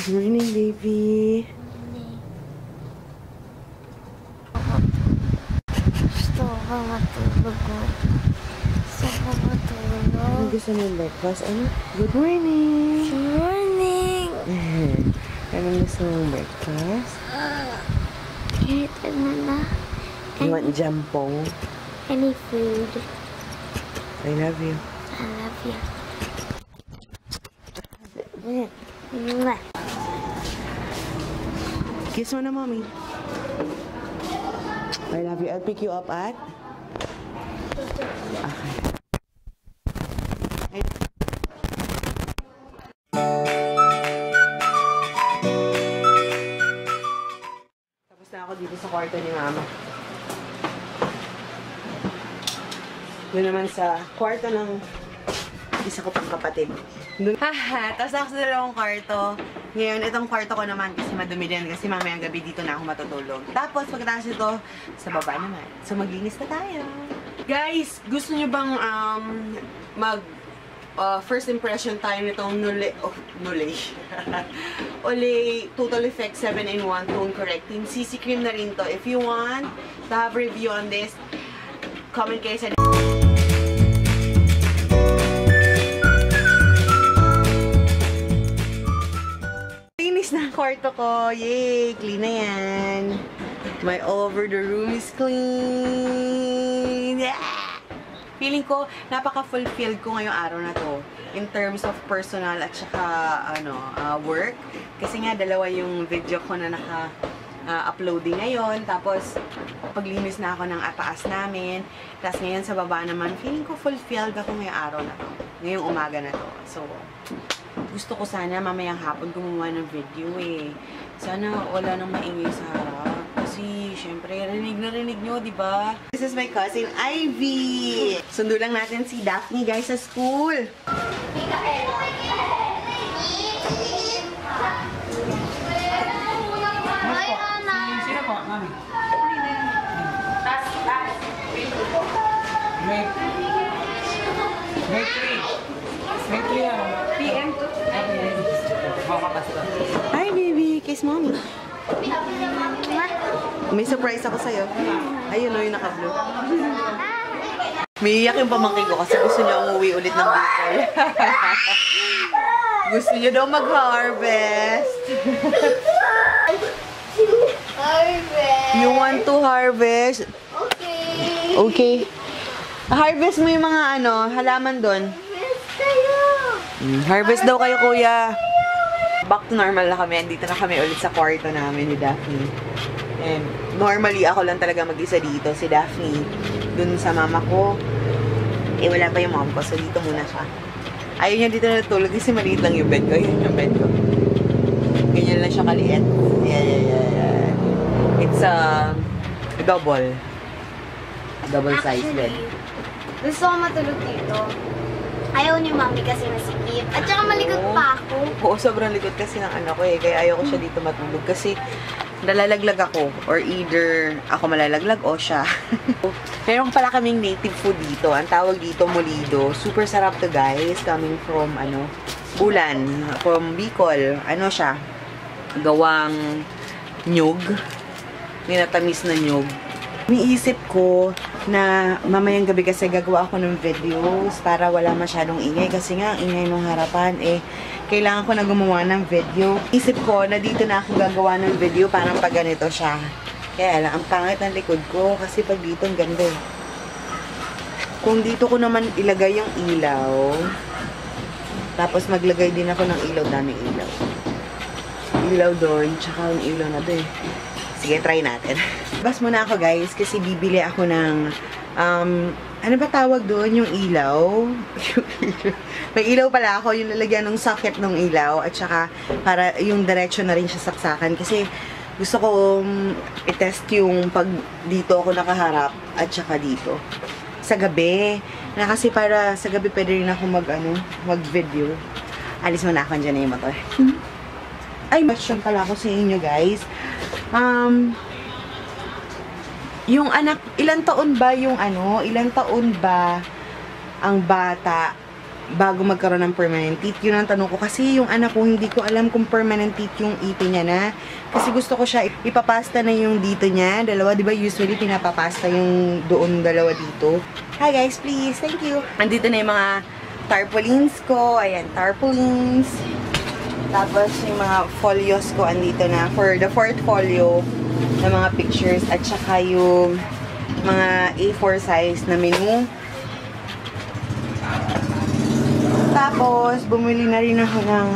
Good morning, baby. Gusto ko matulog. Gusto ko matulog. Ano gusto mo yung breakfast? Ano? Good morning! Good morning! Anong gusto mong breakfast? Kahit ano na. You want jampong? Any food. I love you. I love you. Mwah. Kiss mo na, mommy. I love you. I'll pick you up at? Okay. Tapos na ako dito sa kwarto ni mama. Doon naman sa kwarto ng isa ko pang kapatid. Haha, tapos ako sa dalawang kwarto. Ngayon, itong kwarto ko naman kasi madumi din kasi mamayang gabi dito na ako matutulog. Tapos, pagkatapos ito, sa baba naman. So, maglinis na tayo. Guys, gusto nyo bang first impression tayo nitong Olay Total Effect 7-in-1 Tone Correcting CC Cream na rin to. If you want to have review on this, comment kayo sa na kwarto ko. Yay! Clean na yan. My all over the room is clean. Yeah! Feeling ko, napaka-fulfilled ko ngayong araw na to. In terms of personal at saka, work. Kasi nga, dalawa yung video ko na naka-uploading ngayon. Tapos, paglinis na ako ng ataas namin. Tapos ngayon sa baba naman, feeling ko fulfilled ako ngayong araw na to. Ngayong umaga na to. So, gusto ko sana mamayang hapon gumawa ng video eh. Sana wala nang maingay sa harap. Kasi, syempre, rinig na rinig nyo, di ba? This is my cousin, Ivy! Sundo lang natin si Daphne, guys, sa school. Sino po, mami? Grade 3. Grade 3 yan. PM 2. Hi, baby! Kiss mommy. May surprise ako sa'yo. Ayun o, yung naka-blue. May iyak yung pamangkin ko kasi gusto niya umuwi ulit ng Bicol. Gusto niya daw mag-harvest. Harvest! You want to harvest? Okay! Okay. Harvest mo yung mga halaman doon. Harvest tayo! Harvest daw kayo, kuya. Back to normal na kami. Andito na kami ulit sa kwarto namin ni Daphne. And normally, ako lang talaga mag-isa dito. Si Daphne, dun sa mama ko. Eh, wala pa yung mom ko. So, dito muna siya. Ayaw niya dito natulog kasi maliit lang yung bed ko. Yun yung bed ko. Ganyan lang siya kaliit. Yeah. It's a double size bed. Gusto ko matulog dito. Ayaw ni mami kasi masikip. At saka malikot pa ako. Oo, sobrang likod kasi ng anak ko eh. Kaya ayaw ko siya dito matulog. Kasi nalalaglag ako. Or either ako malalaglag o siya. Meron pala kaming native food dito. Ang tawag dito, molido. Super sarap to, guys. Coming from, Bulan. From Bicol. Ano siya? Gawang nyug. Ninatamis na nyug. Miisip ko na mamayang gabi kasi gagawa ako ng videos para wala masyadong ingay. Kasi nga, ingay ng harapan kailangan ko na gumawa ng video. Isip ko na dito na ako gagawa ng video parang pag ganito siya. Kaya lang, ang pangit ng likod ko kasi pag dito ang ganda eh. Kung dito ko naman ilagay yung ilaw, tapos maglagay din ako ng ilaw, daming ilaw. Ilaw doon, tsaka yung ilaw na doon. Sige, try natin. Bas muna ako, guys, kasi bibili ako ng, ano ba tawag doon? Yung ilaw? May ilaw pala ako, yung lalagyan ng socket ng ilaw, at saka para yung direction na rin siya saksakan. Kasi gusto ko i-test yung pag dito ako nakaharap, at saka dito. Sa gabi. Na kasi para sa gabi pwede rin ako mag-video. Alis muna ako dyan na yung motor. Ay, question pala ako sa inyo, guys. Yung anak, ilang taon ba ang bata bago magkaroon ng permanent teeth. Yun ang tanong ko. Kasi yung anak ko, hindi ko alam kung permanent teeth yung ipin niya na. Kasi gusto ko siya, ipapasta na yung dito niya. Dalawa, di ba usually pinapapasta yung doon dalawa dito. Hi guys, please. Thank you. Andito na yung mga tarpaulins ko. Ayan, tarpaulins. Tapos yung mga folios ko andito na. For the 4th folio na mga pictures. At saka yung mga A4 size na menu. Tapos, bumili na rin ako ng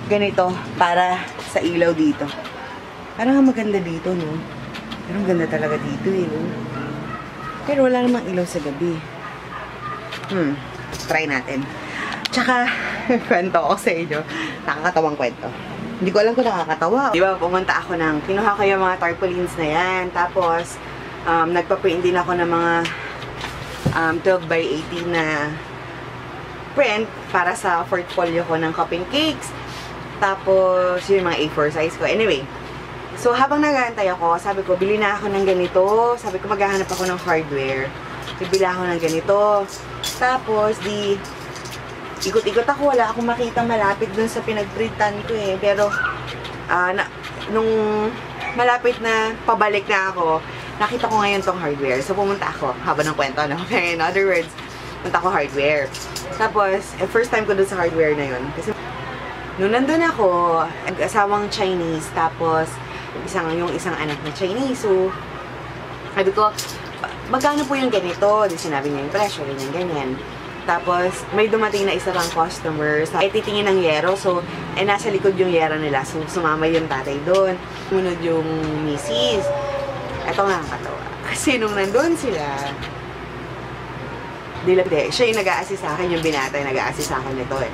ganito para sa ilaw dito. Parang maganda dito, no? Pero ang ganda talaga dito, eh, no? Pero wala namang ilaw sa gabi. Try natin. Tsaka, kwento ko sa inyo. Nakakatawang kwento. Hindi ko alam kung nakakatawa. Di ba, pumunta ako kinuha ko yung mga tarpaulins na yan. Tapos, nagpa-print din ako ng mga 12 by 18 na print para sa portfolio ko ng cup and cakes. Tapos, yung mga A4 size ko. Anyway, so habang nag-aantay ako, sabi ko, bili na ako ng ganito. Sabi ko, maghahanap ako ng hardware. Bibili ako ng ganito. Tapos, ikot-ikot ako. Wala akong makitang malapit dun sa pinag-printan ko eh. Pero, nung malapit na pabalik na ako, nakita ko ngayon tong hardware. So, pumunta ako. Haba ng kwento, no? In other words, punta ko hardware. Tapos, first time ko dun sa hardware na yun. Kasi, nung nandun ako, asawang Chinese, tapos, yung isang anak na Chinese. So, sabi ko, magkano po yung ganito? Di sinabi niya yung presyo, ganyan. Tapos, may dumating na isa pang customer. So, titingin ng yero. So, nasa likod yung yero nila. So, sumama yung tatay doon. Munod yung misis. Ito nga ang katawa. Kasi nung nandun sila, siya yung nag-a-assist sa akin, yung binata yung nag-a-assist sa akin nito eh.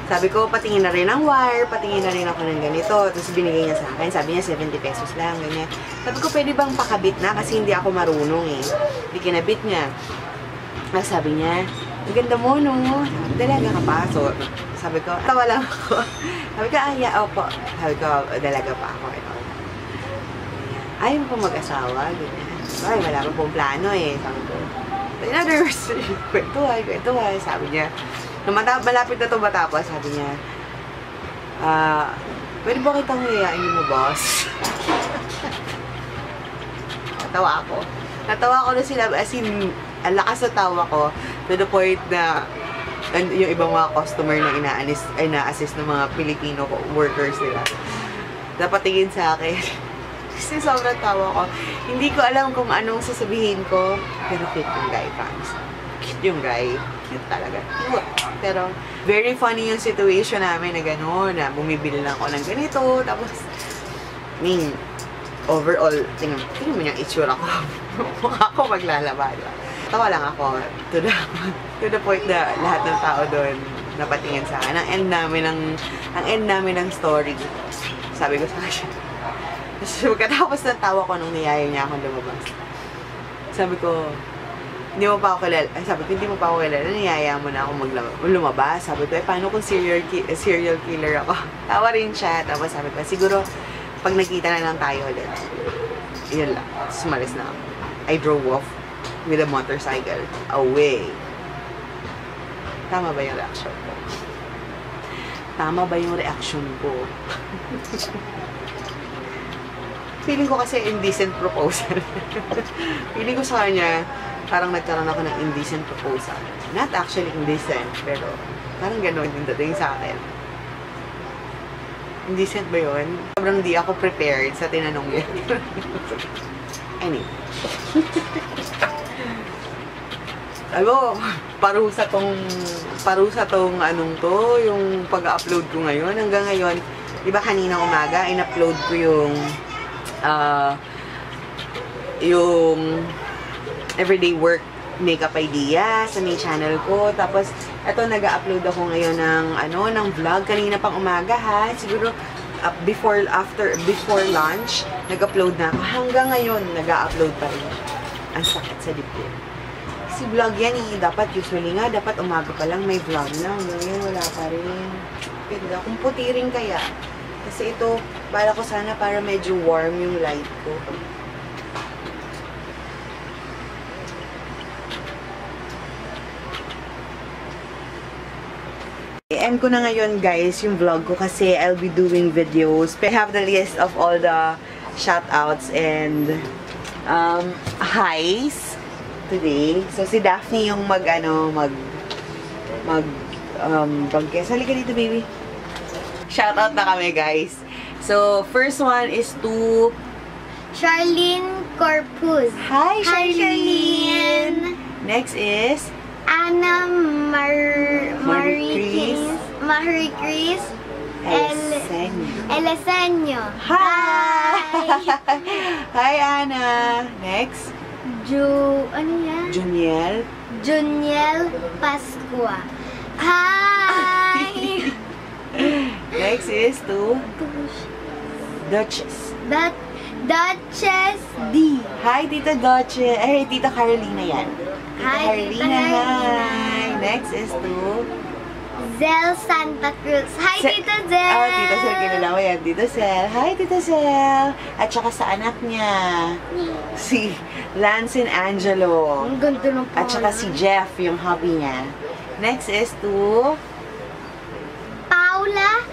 Sabi ko, patingin na rin ng wire, patingin na rin ako ng ganito. Tapos binigay niya sa akin, sabi niya 70 pesos lang, ganyan. Sabi ko, pwede bang pakabit na? Kasi hindi ako marunong eh. Hindi kinabit niya. Sabi niya, ang ganda mo, no? Dalaga ka pa? So, sabi ko, tawa lang ako. Sabi ko, opo. Sabi ko, dalaga pa ako. Ayaw ko mag-asawa, ganyan. Ay, wala pa pong plano eh. Sabi ko, in other words, kwentuhan. Sabi niya, nung malapit na ito matapos, sabi niya, pwede ba kitang hiyain mo, boss? Natawa ako na sila, as in, ang lakas na tawa ko, to the point na, yung ibang mga customer na ina-assist ng mga Filipino workers nila, napatingin sa akin. Kasi sobrang tawa ko. Hindi ko alam kung anong sasabihin ko. Pero cute yung guy, fans. Cute yung guy. Cute talaga. Cute. Pero, very funny yung situation namin na gano'n. Na bumibili lang ako ng ganito. Tapos, overall, tingnan mo yung itsura ko. Mukha ko maglalaba. Tawa lang ako. To the point na lahat ng tao doon napatingin sa akin. Ang end namin ng story. Sabi ko sa kanya. So, katapos ng tawa ko nung niyaya niya akong lumabas. Sabi ko, hindi mo pa ako kilala, niyaya mo na ako lumabas. Sabi ko, paano kung serial killer ako? Tawa rin siya. Tapos sabi ko, siguro, pag nagkita na lang tayo ulit. Yun lang. Sumalis na ako. I drove off with a motorcycle away. Tama ba yung reaction ko? Feeling ko kasi indecent proposal. Feeling ko sa kanya, parang nagkaroon ako ng indecent proposal. Not actually indecent, pero parang gano'n yung dating sa akin. Indecent ba yun? Sobrang di ako prepared sa tinanong yun. Anyway. Alam parusa tong anong to, yung pag-upload ko ngayon. Hanggang ngayon, di ba kanina umaga, in-upload ko yung everyday work makeup idea sa main channel ko. Tapos, eto nag-upload ako ngayon ng vlog. Kanina pang umaga ha. Siguro, before lunch, nag-upload na ako. Hanggang ngayon, nag-upload pa rin. Ang sakit sa dibdib. Kasi vlog yan eh. Usually dapat umaga pa lang may vlog na. Ngayon, wala pa rin. Ganda. Kung puti rin kaya. Kasi ito, bala ko sana para medyo warm yung light ko. i-end ko na ngayon, guys, yung vlog ko kasi I'll be doing videos. I have the list of all the shoutouts and highs today. So, si Daphne yung broadcast. Halika dito, baby. Shoutout na kami, guys. So, first one is to Charlene Corpus. Hi, Hi, Charlene! Next is Anna Marie Marie Chris Elesenio. Hi! Hi, Anna! Next, Ano yan? Juniel. Pascua. Hi! Next is to Duchess. Duchess D. Hi, Tita Duchess. Ay, Tita Carolina yan. Hi, Tita Carolina. Hi. Next is to Zel Santa Cruz. Hi, Tita Zel! Ah, Tita Sel, kilala mo yan. Tita Sel. Hi, Tita Sel. At saka sa anak niya, si Lance and Angelo. Ang ganda ng At saka si Jeff, yung hobby niya. Next is to Paula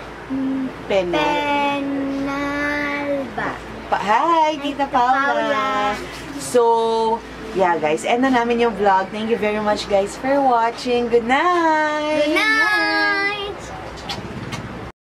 Penalba. Hi, Tita Paula. So, yeah, guys. End na namin yung vlog. Thank you very much, guys, for watching. Good night! Good night!